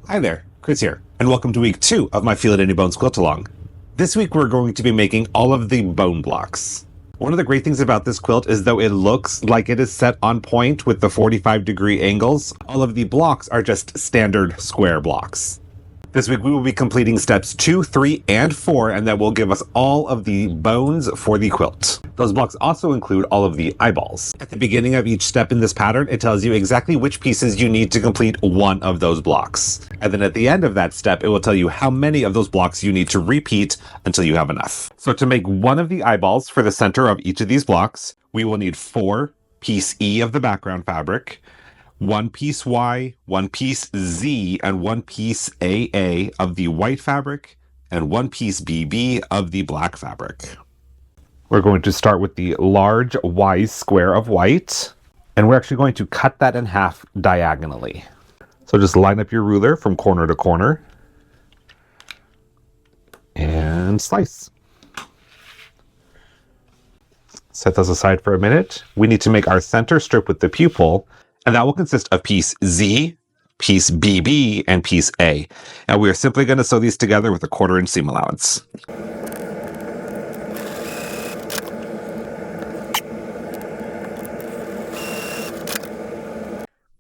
Hi there, Chris here, and welcome to week 2 of my Feel It in Your Bones Quilt-Along. This week we're going to be making all of the bone blocks. One of the great things about this quilt is though it looks like it is set on point with the 45-degree angles, all of the blocks are just standard square blocks. This week we will be completing steps 2, 3, and 4, and that will give us all of the bones for the quilt. Those blocks also include all of the eyeballs. At the beginning of each step in this pattern, it tells you exactly which pieces you need to complete one of those blocks. And then at the end of that step, it will tell you how many of those blocks you need to repeat until you have enough. So to make one of the eyeballs for the center of each of these blocks, we will need 4 piece E of the background fabric, 1 piece Y, 1 piece Z, and 1 piece AA of the white fabric, and 1 piece BB of the black fabric. We're going to start with the large Y square of white, and we're actually going to cut that in half diagonally. So just line up your ruler from corner to corner, and slice. Set those aside for a minute. We need to make our center strip with the pupil, and that will consist of piece Z, piece BB, and piece A. And we are simply going to sew these together with a 1/4 inch seam allowance.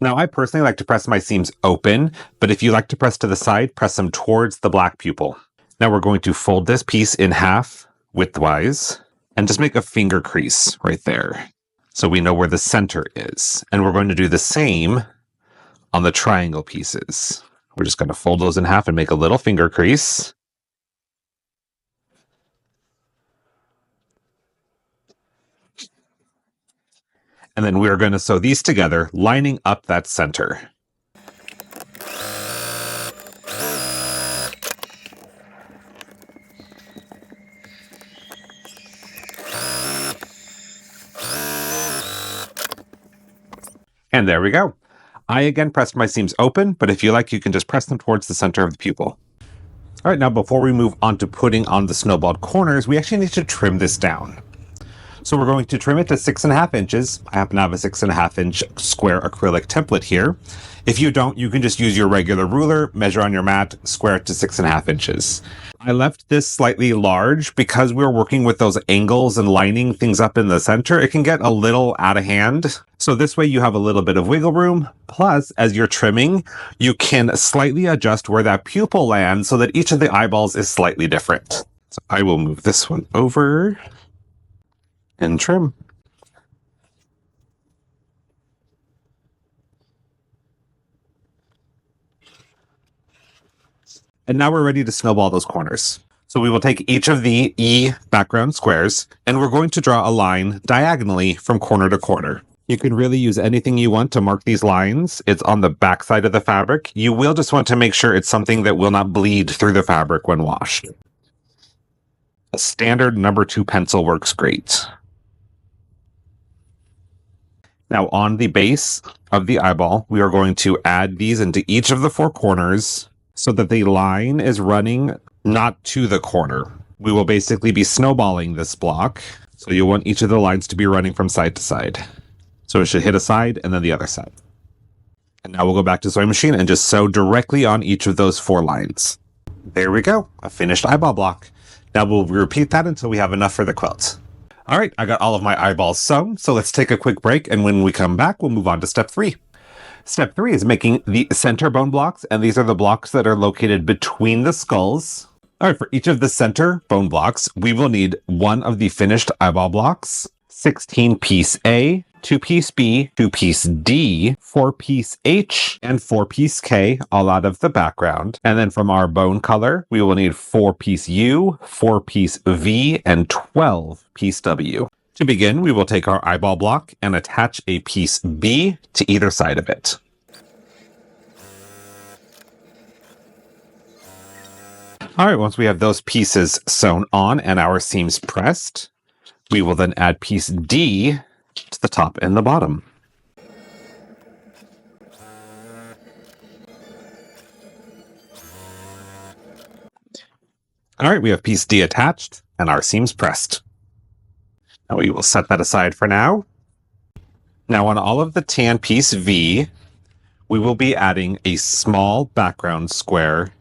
Now, I personally like to press my seams open, but if you like to press to the side, press them towards the black pupil. Now we're going to fold this piece in half widthwise and just make a finger crease right there, so we know where the center is. And we're going to do the same on the triangle pieces. We're just going to fold those in half and make a little finger crease. And then we are going to sew these together, lining up that center. And there we go. I again pressed my seams open, but if you like, you can just press them towards the center of the pupil. All right, now before we move on to putting on the snowballed corners, we actually need to trim this down. So we're going to trim it to 6.5 inches. I happen to have a 6.5 inch square acrylic template here. If you don't, you can just use your regular ruler, measure on your mat, square it to 6.5 inches. I left this slightly large because we're working with those angles and lining things up in the center. It can get a little out of hand. So this way you have a little bit of wiggle room. Plus, as you're trimming, you can slightly adjust where that pupil lands so that each of the eyeballs is slightly different. So I will move this one over and trim. And now we're ready to snowball those corners. So we will take each of the E background squares, and we're going to draw a line diagonally from corner to corner. You can really use anything you want to mark these lines. It's on the back side of the fabric. You will just want to make sure it's something that will not bleed through the fabric when washed. A standard number 2 pencil works great. Now on the base of the eyeball, we are going to add these into each of the 4 corners so that the line is running not to the corner. We will basically be snowballing this block, so you want each of the lines to be running from side to side. So it should hit a side and then the other side. And now we'll go back to sewing machine and just sew directly on each of those 4 lines. There we go, a finished eyeball block. Now we'll repeat that until we have enough for the quilt. All right, I got all of my eyeballs sewn, so let's take a quick break, and when we come back, we'll move on to step 3. Step 3 is making the center bone blocks, and these are the blocks that are located between the skulls. All right, for each of the center bone blocks, we will need 1 of the finished eyeball blocks, 16 piece A, 2 piece B, 2 piece D, 4 piece H, and 4 piece K, all out of the background. And then from our bone color, we will need 4 piece U, 4 piece V, and 12 piece W. To begin, we will take our eyeball block and attach a piece B to either side of it. All right, once we have those pieces sewn on and our seams pressed, we will then add piece D to the top and the bottom. All right, we have piece D attached and our seams pressed. Now we will set that aside for now. Now on all of the tan piece V, we will be adding a small background square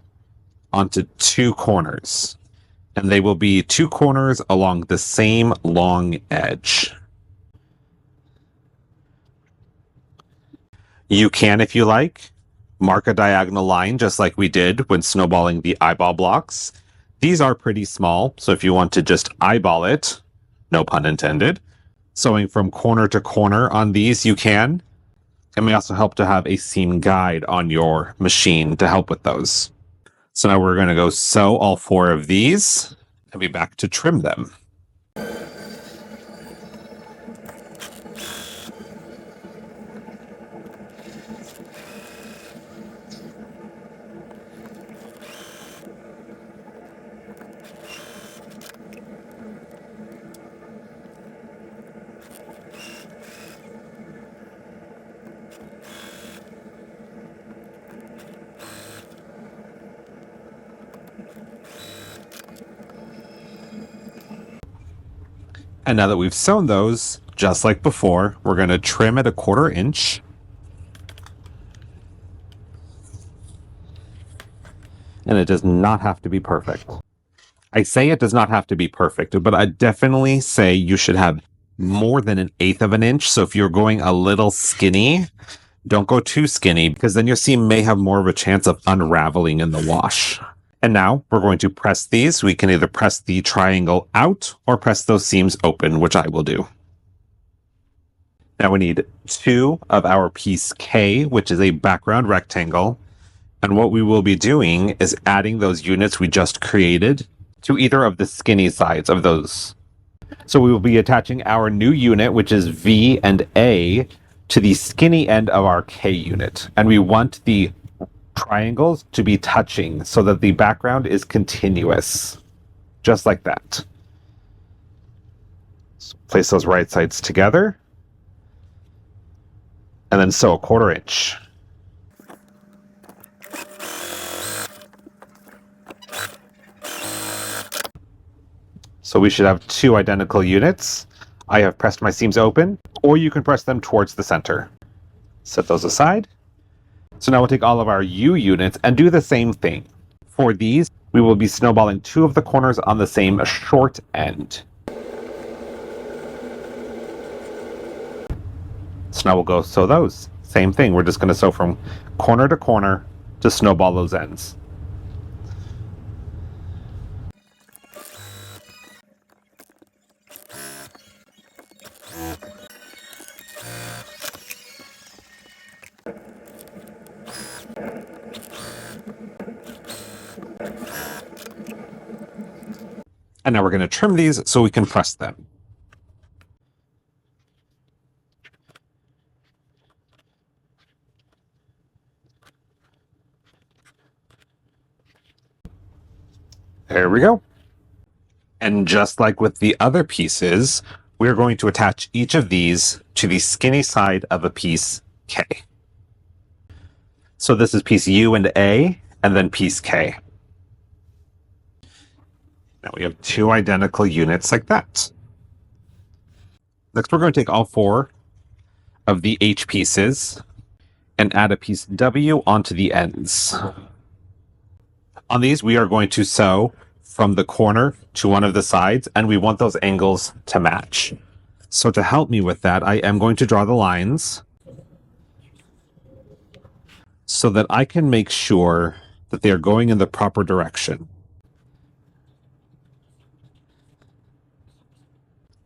onto two corners. And they will be two corners along the same long edge. You can, if you like, mark a diagonal line just like we did when snowballing the eyeball blocks. These are pretty small, so if you want to just eyeball it, no pun intended, sewing from corner to corner on these, you can. It may also help to have a seam guide on your machine to help with those. So now we're going to go sew all four of these and be back to trim them. And now that we've sewn those, just like before, we're going to trim at 1/4 inch. And it does not have to be perfect. I say it does not have to be perfect, but I definitely say you should have more than 1/8 of an inch. So if you're going a little skinny, don't go too skinny, because then your seam may have more of a chance of unraveling in the wash. And now we're going to press these. We can either press the triangle out or press those seams open, which I will do. Now we need 2 of our piece K, which is a background rectangle. And what we will be doing is adding those units we just created to either of the skinny sides of those. So we will be attaching our new unit, which is V and A, to the skinny end of our K unit. And we want the triangles to be touching so that the background is continuous, just like that. So place those right sides together, and then sew 1/4 inch. So we should have 2 identical units. I have pressed my seams open, or you can press them towards the center. Set those aside. So now we'll take all of our U units and do the same thing. For these, we will be snowballing 2 of the corners on the same short end. So now we'll go sew those. Same thing, we're just going to sew from corner to corner to snowball those ends. And now we're going to trim these so we can press them. There we go. And just like with the other pieces, we're going to attach each of these to the skinny side of a piece K. So this is piece U and A, and then piece K. Now we have 2 identical units like that. Next, we're going to take all 4 of the H pieces and add a piece W onto the ends. On these, we are going to sew from the corner to one of the sides, and we want those angles to match. So to help me with that, I am going to draw the lines so that I can make sure that they are going in the proper direction.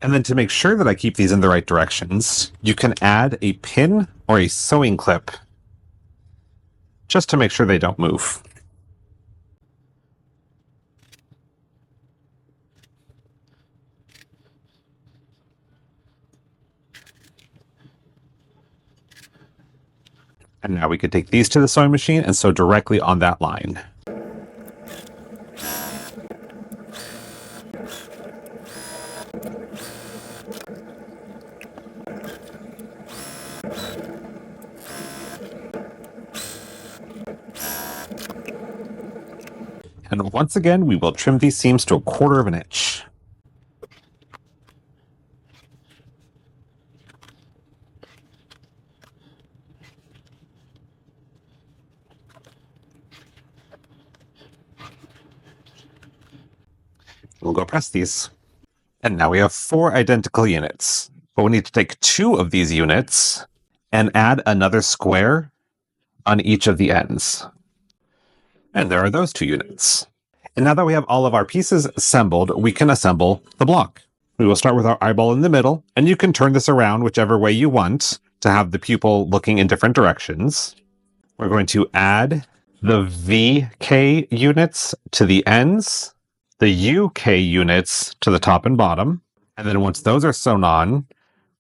And then to make sure that I keep these in the right directions, you can add a pin or a sewing clip just to make sure they don't move. And now we could take these to the sewing machine and sew directly on that line. And once again, we will trim these seams to 1/4 of an inch. We'll go press these. And now we have 4 identical units. But we need to take 2 of these units and add another square on each of the ends. And there are those 2 units. And now that we have all of our pieces assembled, we can assemble the block. We will start with our eyeball in the middle, and you can turn this around whichever way you want to have the pupil looking in different directions. We're going to add the VK units to the ends, the UK units to the top and bottom, and then once those are sewn on,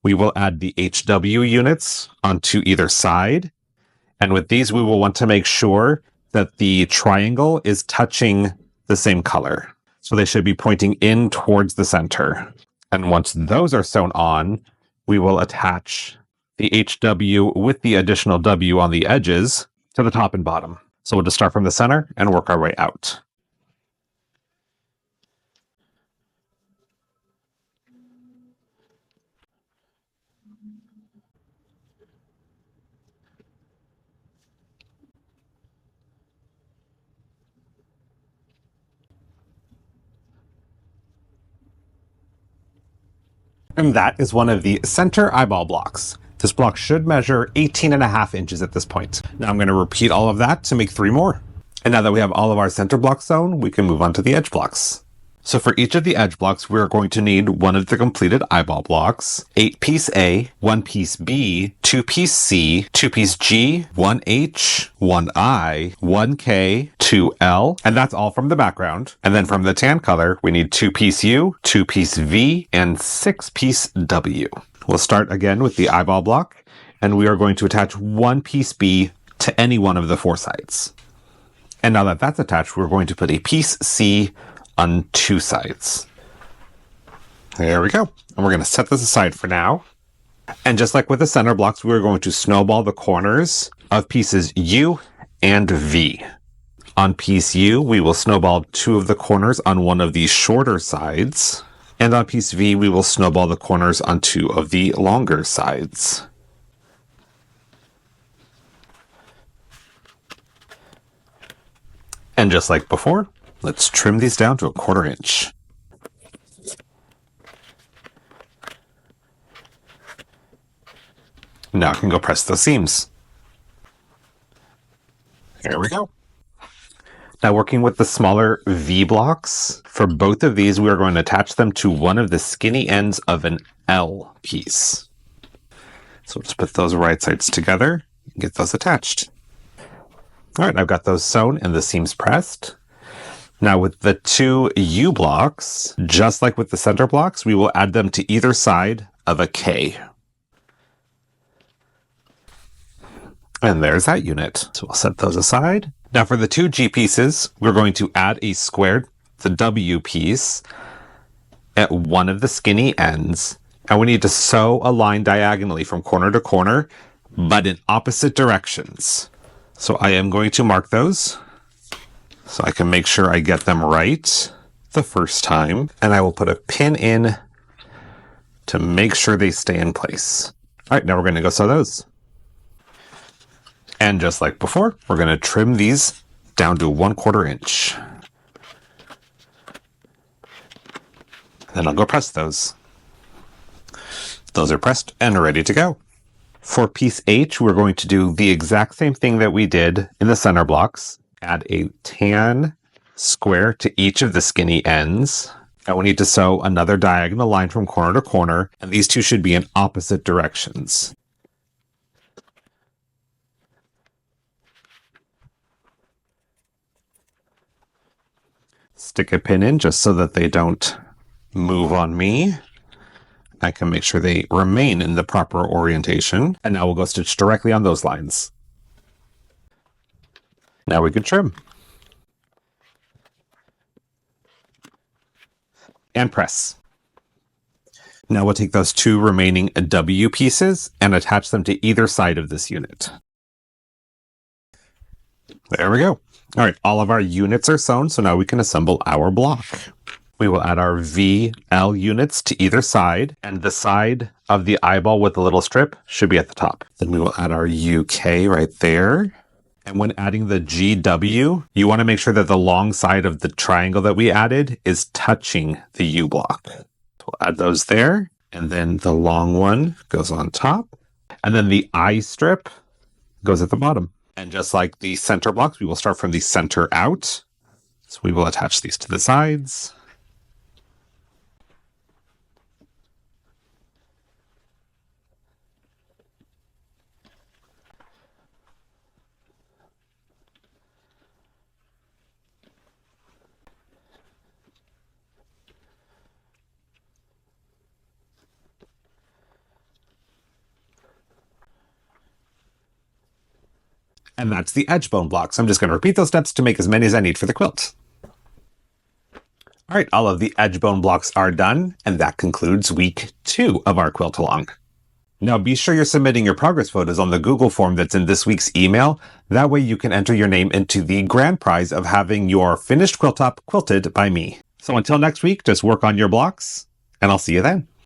we will add the HW units onto either side. And with these, we will want to make sure that the triangle is touching the same color. So they should be pointing in towards the center. And once those are sewn on, we will attach the HW with the additional W on the edges to the top and bottom. So we'll just start from the center and work our way out. And that is one of the center eyeball blocks. This block should measure 18.5 inches at this point. Now I'm going to repeat all of that to make 3 more. And now that we have all of our center blocks sewn, we can move on to the edge blocks. So for each of the edge blocks, we're going to need one of the completed eyeball blocks, 8-piece A, 1-piece B, 2-piece C, 2-piece G, 1H, 1I, 1K, 2L, and that's all from the background. And then from the tan color, we need 2-piece U, 2-piece V, and 6-piece W. We'll start again with the eyeball block, and we are going to attach 1-piece B to any one of the 4 sides. And now that that's attached, we're going to put a piece C on 2 sides. There we go. And we're going to set this aside for now. And just like with the center blocks, we're going to snowball the corners of pieces U and V. On piece U, we will snowball 2 of the corners on one of the shorter sides. And on piece V, we will snowball the corners on 2 of the longer sides. And just like before, let's trim these down to 1/4 inch. Now I can go press those seams. There we go. Now working with the smaller V blocks, for both of these, we are going to attach them to one of the skinny ends of an L piece. So we'll just put those right sides together and get those attached. All right, I've got those sewn and the seams pressed. Now with the 2 U blocks, just like with the center blocks, we will add them to either side of a K. And there's that unit. So we'll set those aside. Now for the 2 G pieces, we're going to add a square, the W piece, at one of the skinny ends. And we need to sew a line diagonally from corner to corner, but in opposite directions. So I am going to mark those so I can make sure I get them right the first time. And I will put a pin in to make sure they stay in place. All right, now we're going to go sew those. And just like before, we're going to trim these down to 1/4 inch. Then I'll go press those. Those are pressed and ready to go. For piece H, we're going to do the exact same thing that we did in the center blocks. Add a tan square to each of the skinny ends. And we need to sew another diagonal line from corner to corner, and these 2 should be in opposite directions. Stick a pin in just so that they don't move on me. I can make sure they remain in the proper orientation. And now we'll go stitch directly on those lines. Now we can trim. And press. Now we'll take those 2 remaining W pieces and attach them to either side of this unit. There we go. All right, all of our units are sewn, so now we can assemble our block. We will add our VL units to either side, and the side of the eyeball with the little strip should be at the top. Then we will add our UK right there. And when adding the GW, you want to make sure that the long side of the triangle that we added is touching the U block. We'll add those there. And then the long one goes on top. And then the I strip goes at the bottom. And just like the center blocks, we will start from the center out. So we will attach these to the sides. And that's the edge bone blocks. I'm just going to repeat those steps to make as many as I need for the quilt. All right, all of the edge bone blocks are done, and that concludes week 2 of our Quilt-Along. Now be sure you're submitting your progress photos on the Google form that's in this week's email. That way you can enter your name into the grand prize of having your finished quilt top quilted by me. So until next week, just work on your blocks, and I'll see you then.